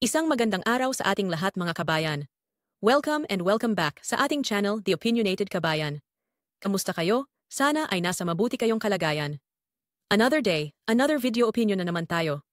Isang magandang araw sa ating lahat mga kabayan. Welcome and welcome back sa ating channel, The Opinionated Kabayan. Kamusta kayo? Sana ay nasa mabuti kayong kalagayan. Another day, another video opinion na naman tayo.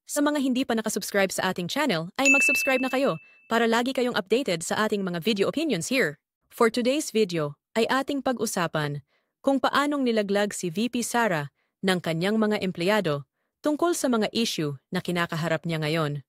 Sa mga hindi pa nakasubscribe sa ating channel, ay mag-subscribe na kayo para lagi kayong updated sa ating mga video opinions here. For today's video, ay ating pag-usapan kung paanong nilaglag si VP Sara ng kanyang mga empleyado tungkol sa mga issue na kinakaharap niya ngayon.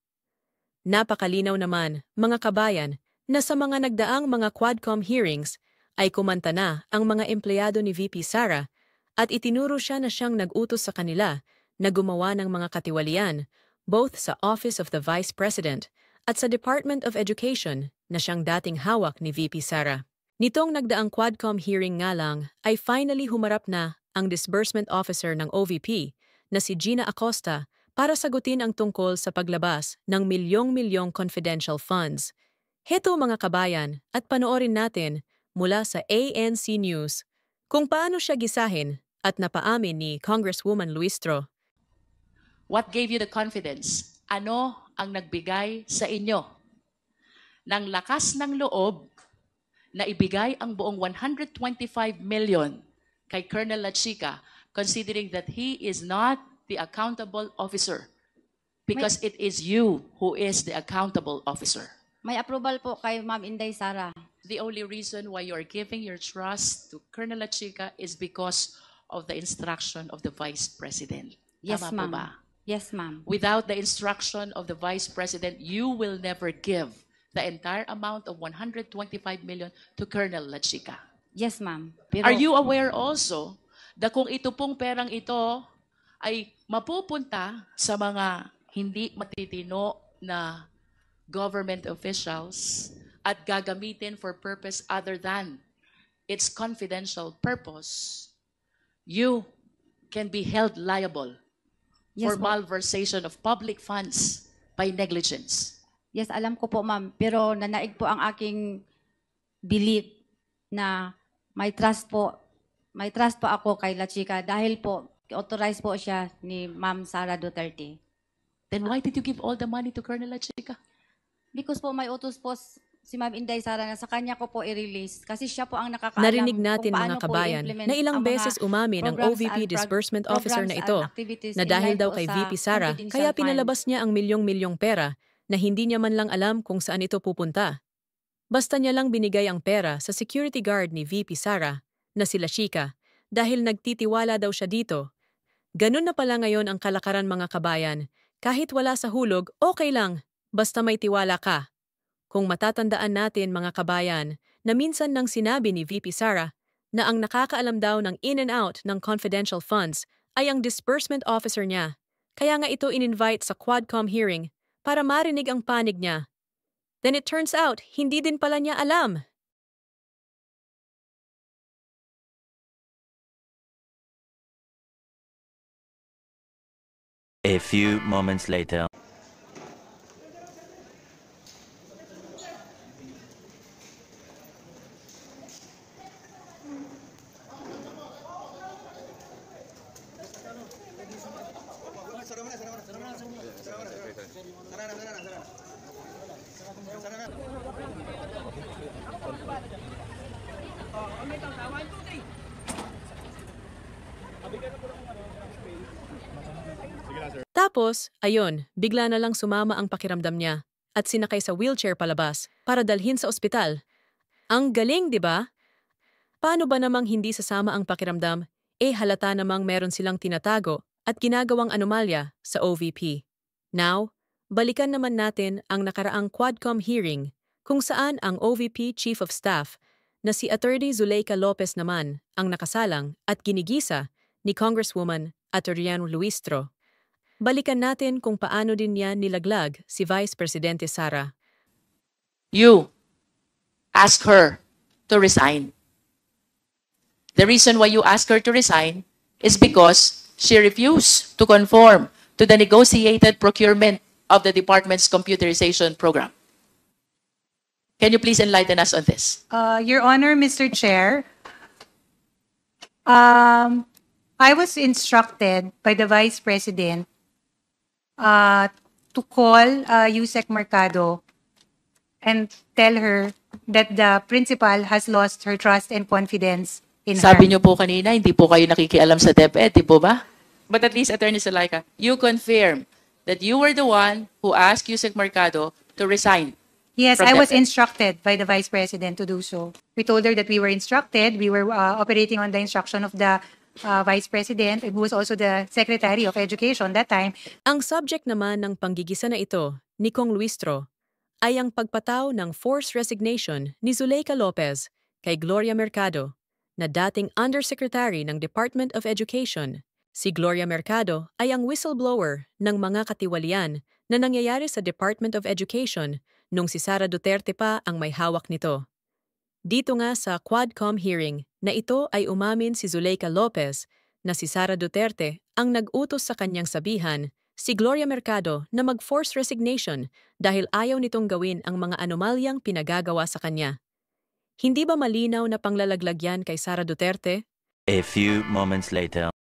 Napakalinaw naman, mga kabayan, na sa mga nagdaang mga Quadcom hearings ay kumanta na ang mga empleyado ni VP Sara at itinuro siya na siyang nag-utos sa kanila na gumawa ng mga katiwalian both sa Office of the Vice President at sa Department of Education na siyang dating hawak ni VP Sara. Nitong nagdaang Quadcom hearing nga lang ay finally humarap na ang Disbursement Officer ng OVP na si Gina Acosta para sagutin ang tungkol sa paglabas ng milyong-milyong confidential funds. Heto mga kabayan at panoorin natin mula sa ANC News kung paano siya gisahin at napaamin ni Congresswoman Luistro. What gave you the confidence? Ano ang nagbigay sa inyo ng lakas ng loob na ibigay ang buong 125 million kay Colonel Lachica considering that he is not the accountable officer because it is you who is the accountable officer. May approval po kay Ma'am Inday Sara. The only reason why you are giving your trust to Colonel Lachica is because of the instruction of the Vice President. Yes, Tama po ba? ma'am. Yes, ma'am. Without the instruction of the Vice President, you will never give the entire amount of 125 million to Colonel Lachica. Yes, ma'am. Are you aware also na kung ito pong perang ito ay mapupunta sa mga hindi matitino na government officials at gagamitin for purpose other than its confidential purpose, you can be held liable for Yes, po. malversation of public funds by negligence. Yes, alam ko po, ma'am. Pero nanaig po ang aking belief na may trust po ako kay Lachica dahil po authorized po siya ni Ma'am Sara Duterte. Then why did you give all the money to Colonel Lachica? Because po may utos po si Ma'am Inday Sara na sa kanya ko po i-release kasi siya po ang nakakaalam Narinig natin kung paano mga kabayan po i-implement na ilang ang mga beses umamin ang programs OVP and Disbursement Officer na programs ito and activities na in dahil light daw po kay sa VP Sara confidential kaya fund. pinalabas niya ang milyong-milyong pera na hindi niya man lang alam kung saan ito pupunta. Basta niya lang binigay ang pera sa security guard ni VP Sara na si Lachica dahil nagtitiwala daw siya dito. Ganun na pala ngayon ang kalakaran mga kabayan. Kahit wala sa hulog, okay lang, basta may tiwala ka. Kung matatandaan natin mga kabayan na minsan nang sinabi ni VP Sara na ang nakakaalam daw ng in and out ng confidential funds ay ang disbursement officer niya. Kaya nga ito in-invite sa Quadcom hearing para marinig ang panig niya. Then it turns out, hindi din pala niya alam. A few moments later. Tapos, ayun, bigla na lang sumama ang pakiramdam niya at sinakay sa wheelchair palabas para dalhin sa ospital. Ang galing, di ba? Paano ba namang hindi sasama ang pakiramdam? Halata namang meron silang tinatago at ginagawang anomalya sa OVP. Now, balikan naman natin ang nakaraang Quadcom hearing kung saan ang OVP Chief of Staff na si Attorney Zuleika Lopez naman ang nakasalang at ginigisa ni Congresswoman Atoriano Luistro. Balikan natin kung paano din niya nilaglag si Vice Presidente Sara. You ask her to resign. The reason why you ask her to resign is because she refused to conform to the negotiated procurement of the department's computerization program. Can you please enlighten us on this? Your Honor, Mr. Chair, I was instructed by the Vice President to call Yusek Mercado and tell her that the principal has lost her trust and confidence in her. Sabi niyo po kanina, hindi po kayo nakikialam sa DepEd, di po ba? But at least, Attorney Zulaika, you confirm that you were the one who asked Yusek Mercado to resign. Yes, from I was DepEd. instructed by the Vice President to do so. We told her that we were instructed, we were operating on the instruction of the Vice President, who was also the Secretary of Education that time. Ang subject naman ng panggigisa na ito ni Kong Luistro ay ang pagpataw ng forced resignation ni Zuleika Lopez kay Gloria Mercado, na dating Undersecretary ng Department of Education. Si Gloria Mercado ay ang whistleblower ng mga katiwalian na nangyayari sa Department of Education nung si Sara Duterte pa ang may hawak nito. Dito nga sa Quadcom hearing na ito ay umamin si Zuleika Lopez na si Sara Duterte ang nag-utos sa kanyang sabihan si Gloria Mercado na mag-force resignation dahil ayaw nitong gawin ang mga anomalyang pinagagawa sa kanya. Hindi ba malinaw na panglalaglag yan kay Sara Duterte? A few moments later.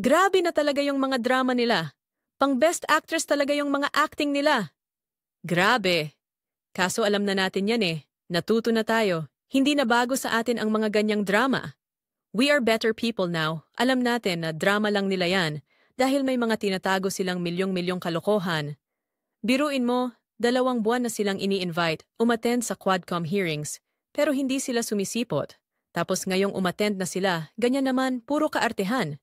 Grabe na talaga yung mga drama nila. Pang best actress talaga yung mga acting nila. Grabe. Kaso alam na natin yan eh. Natuto na tayo. Hindi na bago sa atin ang mga ganyang drama. We are better people now. Alam natin na drama lang nila yan dahil may mga tinatago silang milyong-milyong kalokohan. Biruin mo, 2 buwan na silang ini-invite, umattend sa Quadcom hearings, pero hindi sila sumisipot. Tapos ngayong umattend na sila, ganyan naman, puro kaartehan.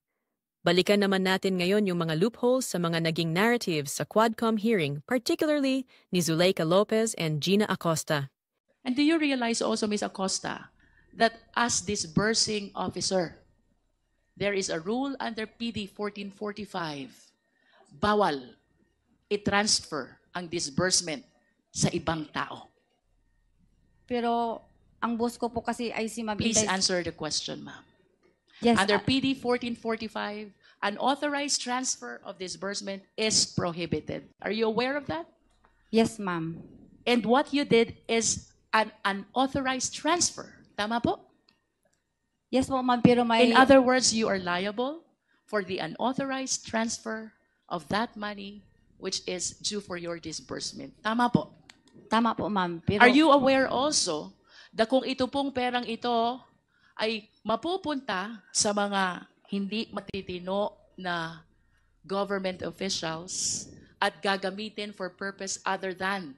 Balikan naman natin ngayon yung mga loopholes sa mga naging narratives sa Quadcom hearing, particularly ni Zuleika Lopez and Gina Acosta. And do you realize also, Ms. Acosta, that as disbursing officer, there is a rule under PD 1445, bawal i-transfer ang disbursement sa ibang tao. Pero ang boss ko po kasi ay si Ma'am Please Inday. answer the question, ma'am. Yes, Under PD 1445, unauthorized transfer of disbursement is prohibited. Are you aware of that? yes, ma'am. And what you did is an unauthorized transfer. Tama po? Yes po, ma'am, pero may... In other words, you are liable for the unauthorized transfer of that money which is due for your disbursement. Tama po? Tama po, ma'am. Pero, Are you aware also that kung ito pong perang ito ay mapupunta sa mga hindi matitino na government officials at gagamitin for purpose other than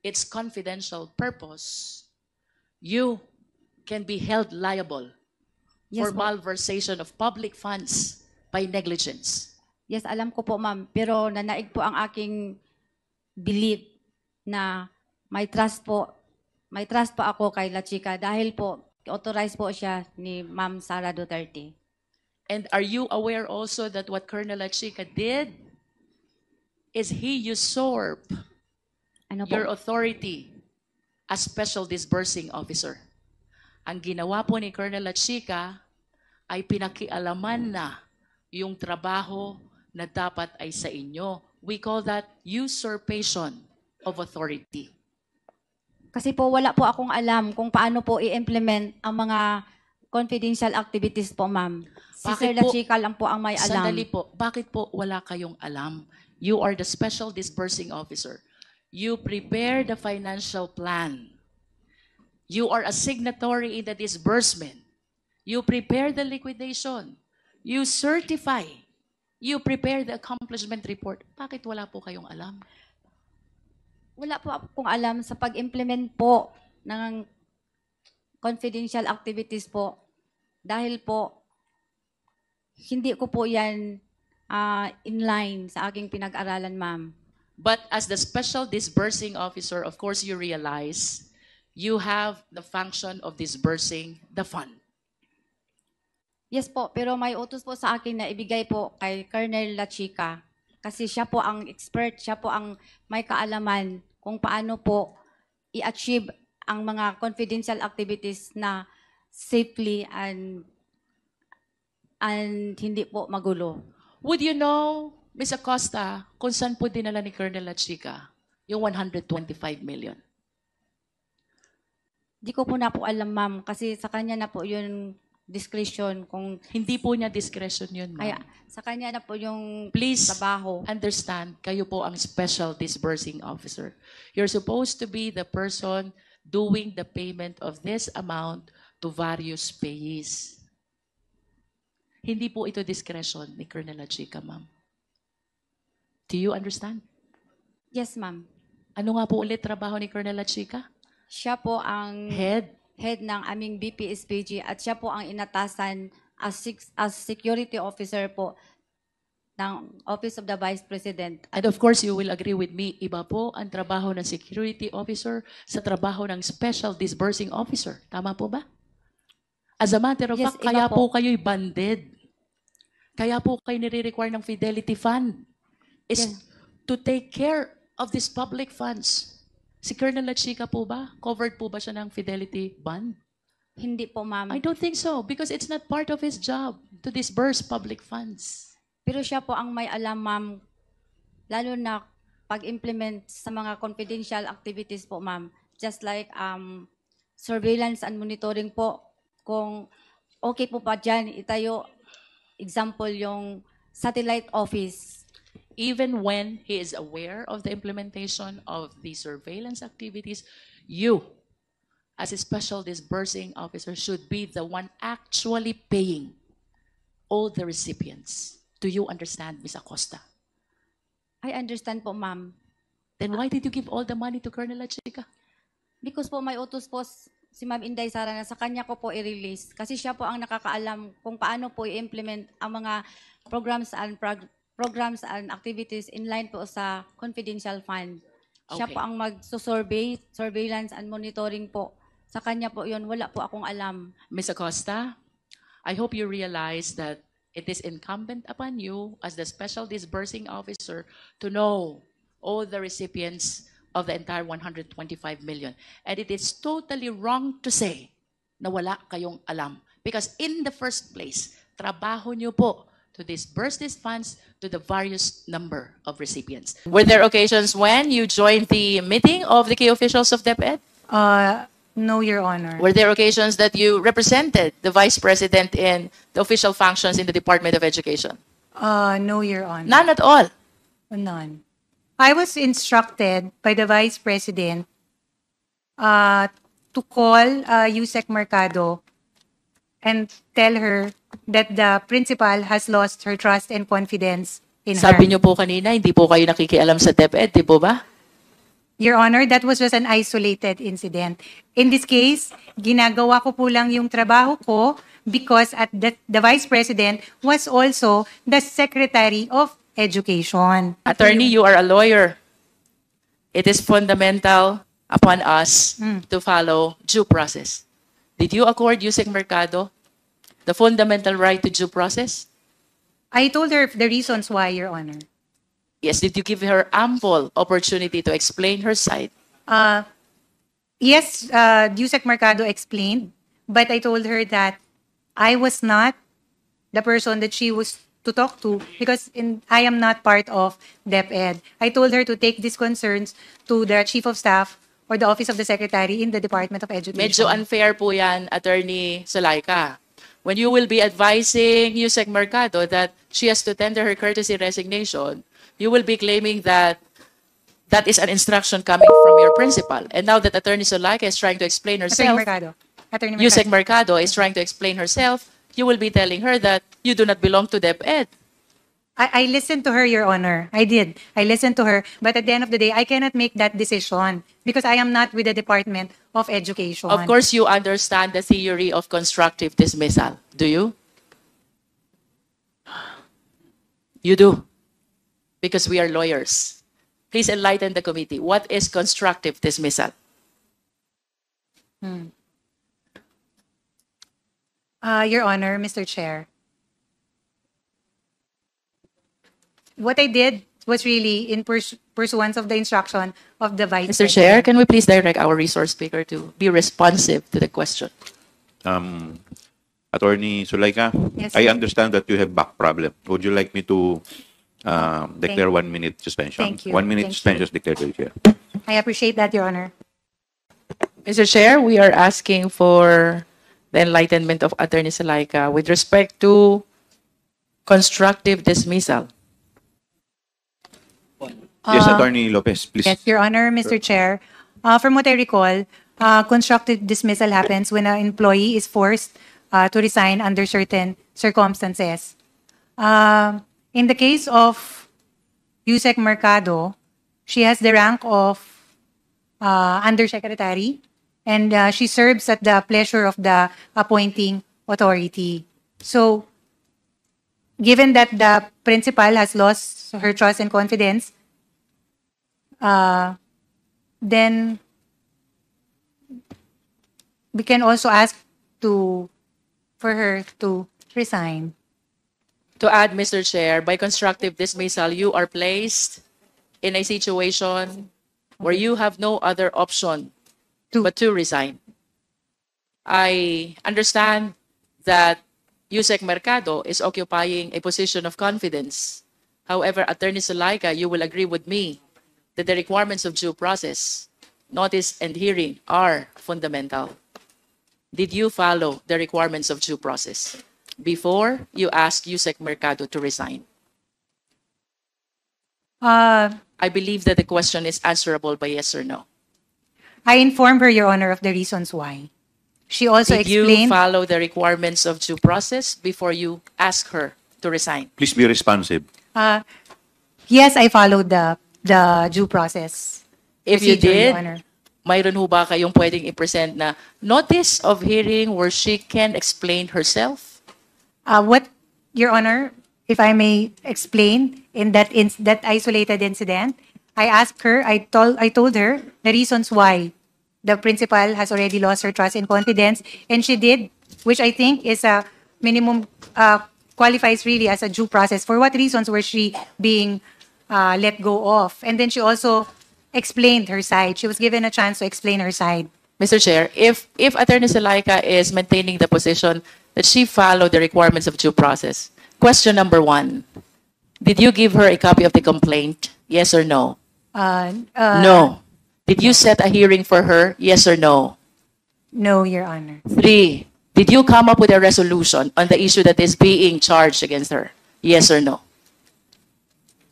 its confidential purpose, you can be held liable for Yes po. malversation of public funds by negligence. Yes, alam ko po, ma'am. Pero nanaig po ang aking belief na may trust po ako kay La Chica dahil po authorized po siya ni Ma'am Sara Duterte. And are you aware also that what Colonel Lachica did is he usurped Ano po? your authority as special disbursing officer? Ang ginawa po ni Colonel Lachica ay pinakialaman na yung trabaho na dapat ay sa inyo. We call that usurpation of authority. Kasi po wala po akong alam kung paano po i-implement ang mga confidential activities po, ma'am. Si Bakit Sir La po- Chica lang po ang may alam. Sandali po, bakit po wala kayong alam? You are the special disbursing officer. You prepare the financial plan. You are a signatory in the disbursement. You prepare the liquidation. You certify. You prepare the accomplishment report. Bakit wala po kayong alam? Wala po akong alam sa pag-implement po ng confidential activities po. Dahil po, hindi ko po yan in-line sa aking pinag-aralan, ma'am. But as the special disbursing officer, of course you realize you have the function of disbursing the fund. Yes po, pero may utos po sa akin na ibigay po kay Colonel La Chica. Kasi siya po ang expert, siya po ang may kaalaman kung paano po i-achieve ang mga confidential activities na safely and hindi po magulo. Would you know Ms. Acosta, kung saan po dinala ni Colonel Lachica yung 125 million? Di ko po na po alam, ma'am, kasi sa kanya na po yung discretion kung Hindi po niya discretion yun, kaya ma'am. sa kanya na po yung Please trabaho. understand, kayo po ang special disbursing officer. You're supposed to be the person doing the payment of this amount to various payees. Hindi po ito discretion ni Colonel Lachica, ma'am. Do you understand? Yes, ma'am. Ano nga po ulit trabaho ni Colonel Lachica? Siya po ang Head. head ng aming BPSPG at siya po ang inatasan as security officer po ng Office of the Vice President. And of course, you will agree with me, iba po ang trabaho ng security officer sa trabaho ng special disbursing officer. Tama po ba? As a matter of Yes, fact, iba kaya po po. kayo'y banded. Kaya po kayo nire-require ng Fidelity Fund is Yes. to take care of these public funds. Si Colonel Lachica po ba? Covered po ba siya ng Fidelity Fund? Hindi po, ma'am. I don't think so because it's not part of his job to disburse public funds. Pero siya po ang may alam, ma'am, lalo na pag-implement sa mga confidential activities po, ma'am. Just like surveillance and monitoring po. Kung okay po pa dyan, itayo, example, yung satellite office. Even when he is aware of the implementation of the surveillance activities, you, as a special disbursing officer, should be the one actually paying all the recipients. Do you understand, Ms. Acosta? I understand po, ma'am. Then why did you give all the money to Colonel Lachica? Because po may utos po si Ma'am Inday Sara na sa kanya ko po i-release. Kasi siya po ang nakakaalam kung paano po i-implement ang mga programs and activities in line po sa confidential fund. Siya Okay. po ang surveillance and monitoring po. Sa kanya po yun, wala po akong alam. Ms. Acosta, I hope you realize that it is incumbent upon you as the special disbursing officer to know all the recipients of the entire 125 million. And it is totally wrong to say na wala kayong alam. Because in the first place, trabaho nyo po to disburse these funds to the various number of recipients. Were there occasions when you joined the meeting of the key officials of DepEd? No, Your Honor. Were there occasions that you represented the Vice President in the official functions in the Department of Education? No, Your Honor. None at all. None. I was instructed by the Vice President to call Yusek Mercado and tell her that the principal has lost her trust and confidence in her. Sabi niyo po kanina, hindi po kayo nakikialam sa DepEd, di po ba? Your Honor, that was just an isolated incident. In this case, ginagawa ko po lang yung trabaho ko because the Vice President was also the Secretary of Education. Attorney, you are a lawyer. It is fundamental upon us to follow due process. Did you accord Yusek Mercado the fundamental right to due process? I told her the reasons why, Your Honor. Yes, did you give her ample opportunity to explain her side? Yes, Yusek Mercado explained, but I told her that I was not the person that she was to talk to because I am not part of DepEd. I told her to take these concerns to the Chief of Staff or the Office of the Secretary in the Department of Education. Medyo unfair po yan, Attorney Zulaika. When you will be advising Yusek Mercado that she has to tender her courtesy resignation, you will be claiming that that is an instruction coming from your principal. And now that Attorney Zulaika is trying to explain Attorney herself, Mercado. Attorney Yusek Mercado. Mercado is trying to explain herself, you will be telling her that you do not belong to DepEd. I listened to her, Your Honor. I did. I listened to her. But at the end of the day, I cannot make that decision because I am not with the Department of Education. Of course, you understand the theory of constructive dismissal. Do you? You do. Because we are lawyers. Please enlighten the committee. What is constructive dismissal? Your Honor, Mr. Chair. What I did was really in pursuance of the instruction of the Vice Mr. President. Chair, can we please direct our resource speaker to be responsive to the question? Attorney Zulaika, Yes, I sir. understand that you have back problem. Would you like me to declare 1 minute suspension. Thank you. 1 minute Thank suspension you. is declared by the chair. I appreciate that, Your Honor. Mr. Chair, we are asking for the enlightenment of Attorney Salaika with respect to constructive dismissal. Yes, Attorney Lopez, please. Yes, Your Honor, Mr. Chair. From what I recall, constructive dismissal happens when an employee is forced to resign under certain circumstances. In the case of Yusek Mercado, she has the rank of undersecretary, and she serves at the pleasure of the appointing authority. So, given that the principal has lost her trust and confidence, then we can also ask for her to resign. To add, Mr. Chair, by constructive dismissal, you are placed in a situation where you have no other option but to resign. I understand that Yusek Mercado is occupying a position of confidence. However, Attorney Salaika, you will agree with me that the requirements of due process, notice and hearing are fundamental. Did you follow the requirements of due process before you asked Yusek Mercado to resign? I believe that the question is answerable by yes or no. I informed her, Your Honor, of the reasons why. She also Did you explained. follow the requirements of due process before you asked her to resign? Please be responsive. Yes, I followed the due process. If you procedure, Your did, Honor. mayroon ho ba kayong pwedeng i-present na notice of hearing where she can explain herself? What, Your Honor, if I may explain, in that isolated incident, I asked her, I told her the reasons why the principal has already lost her trust and confidence, and she did, which I think is a minimum, qualifies really as a due process. For what reasons were she being let go of? And then she also explained her side. She was given a chance to explain her side. Mr. Chair, if Attorney Salaika is maintaining the position that she followed the requirements of due process, question number 1, did you give her a copy of the complaint? Yes or no? No. Did you set a hearing for her? Yes or no? No, Your Honor. 3, did you come up with a resolution on the issue that is being charged against her? Yes or no?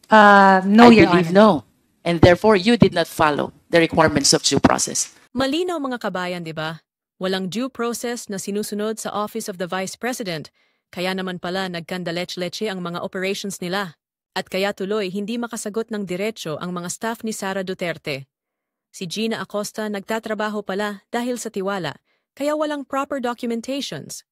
No, I Your believe Honor. no. And therefore, you did not follow the requirements of due process. Malinaw mga kabayan, di ba? Walang due process na sinusunod sa Office of the Vice President, kaya naman pala nagkandalech-leche ang mga operations nila. At kaya tuloy hindi makasagot ng diretso ang mga staff ni Sara Duterte. Si Gina Acosta nagtatrabaho pala dahil sa tiwala, kaya walang proper documentations.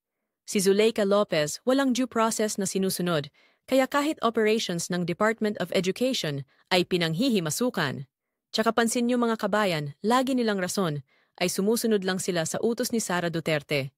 Si Zuleika Lopez walang due process na sinusunod, kaya kahit operations ng Department of Education ay pinanghihimasukan. Tsaka pansin niyo mga kabayan, lagi nilang rason ay sumusunod lang sila sa utos ni Sara Duterte.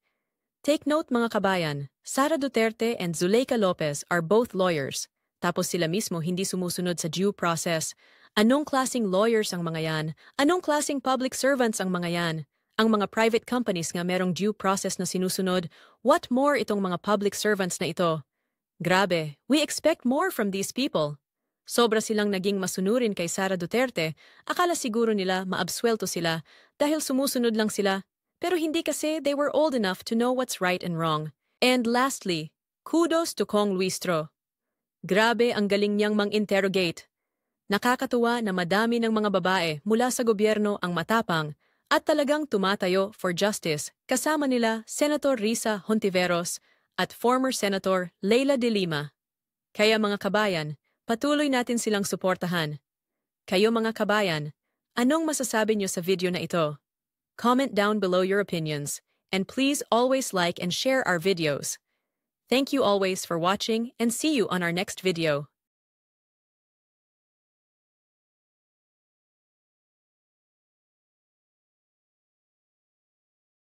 Take note mga kabayan, Sara Duterte and Zuleika Lopez are both lawyers. Tapos sila mismo hindi sumusunod sa due process. Anong klaseng lawyers ang mga yan? Anong klaseng public servants ang mga yan? Ang mga private companies nga merong due process na sinusunod, what more itong mga public servants na ito? Grabe, we expect more from these people. Sobra silang naging masunurin kay Sara Duterte, akala siguro nila maabswelto sila dahil sumusunod lang sila, pero hindi kasi they were old enough to know what's right and wrong. And lastly, kudos to Kong Luistro. Grabe ang galing niyang mang-interrogate. Nakakatuwa na madami ng mga babae mula sa gobyerno ang matapang at talagang tumatayo for justice, kasama nila Senator Risa Hontiveros at former Senator Leila de Lima. Kaya mga kabayan, patuloy natin silang suportahan. Kayo mga kabayan, anong masasabi niyo sa video na ito? Comment down below your opinions, and please always like and share our videos. Thank you always for watching and see you on our next video.